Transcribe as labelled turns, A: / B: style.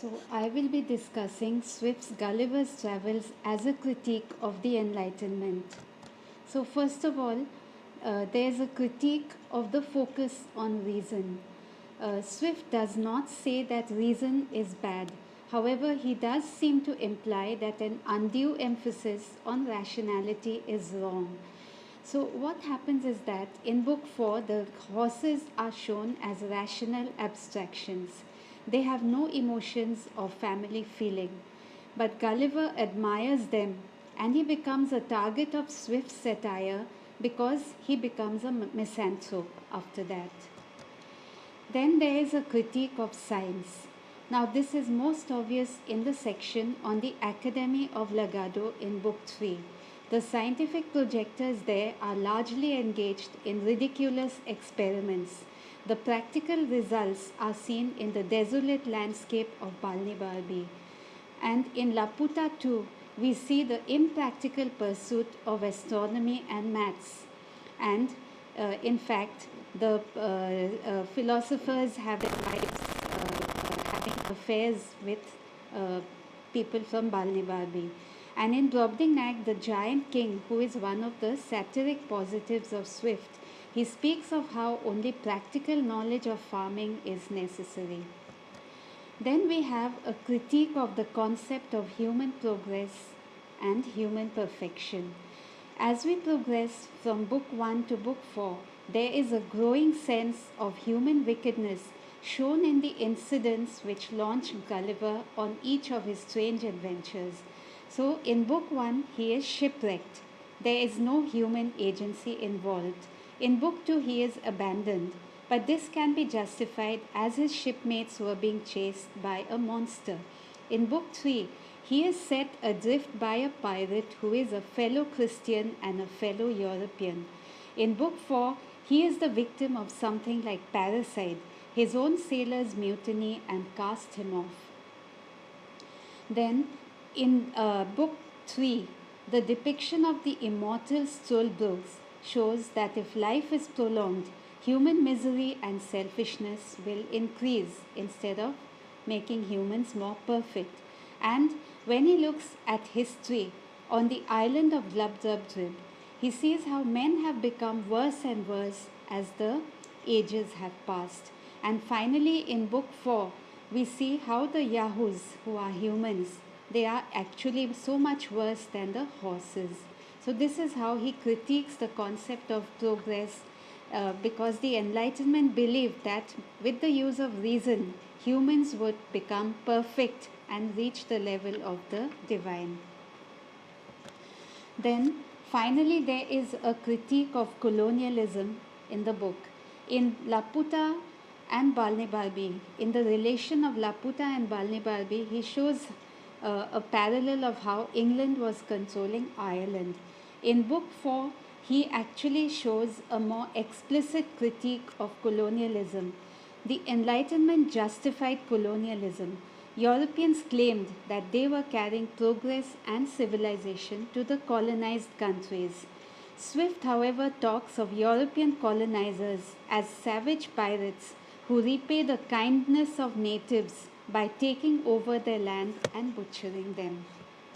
A: So, I will be discussing Swift's Gulliver's Travels as a critique of the Enlightenment. So, first of all, there is a critique of the focus on reason. Swift does not say that reason is bad. However, he does seem to imply that an undue emphasis on rationality is wrong. So, what happens is that in book 4, the horses are shown as rational abstractions. They have no emotions or family feeling. But Gulliver admires them and he becomes a target of Swift's satire because he becomes a misanthrope after that. Then there is a critique of science. Now, this is most obvious in the section on the Academy of Lagado in Book 3. The scientific projectors there are largely engaged in ridiculous experiments. The practical results are seen in the desolate landscape of Balnibarbi. And in Laputa too, we see the impractical pursuit of astronomy and maths. And in fact, the philosophers have their wives having affairs with people from Balnibarbi. And in Brobdingnag, the giant king, who is one of the satiric positives of Swift, he speaks of how only practical knowledge of farming is necessary. Then we have a critique of the concept of human progress and human perfection. As we progress from book 1 to book 4, there is a growing sense of human wickedness shown in the incidents which launch Gulliver on each of his strange adventures. So, in book 1, he is shipwrecked. There is no human agency involved. In book 2, he is abandoned. But this can be justified as his shipmates were being chased by a monster. In book 3, he is set adrift by a pirate who is a fellow Christian and a fellow European. In book 4, he is the victim of something like parricide. His own sailors mutiny and cast him off. Then, in book 3, the depiction of the immortal Stolbroks shows that if life is prolonged, human misery and selfishness will increase instead of making humans more perfect. And when he looks at history on the island of Glubdubdrib, he sees how men have become worse and worse as the ages have passed. And finally, in book 4, we see how the Yahoos, who are humans, they are actually so much worse than the horses. So this is how he critiques the concept of progress, because the Enlightenment believed that with the use of reason, humans would become perfect and reach the level of the divine. Then finally there is a critique of colonialism in the book. In Laputa and Balnibarbi, in the relation of Laputa and Balnibarbi, he shows a parallel of how England was controlling Ireland. In book 4, he actually shows a more explicit critique of colonialism. The Enlightenment justified colonialism. Europeans claimed that they were carrying progress and civilization to the colonized countries. Swift, however, talks of European colonizers as savage pirates who repay the kindness of natives by taking over their land and butchering them.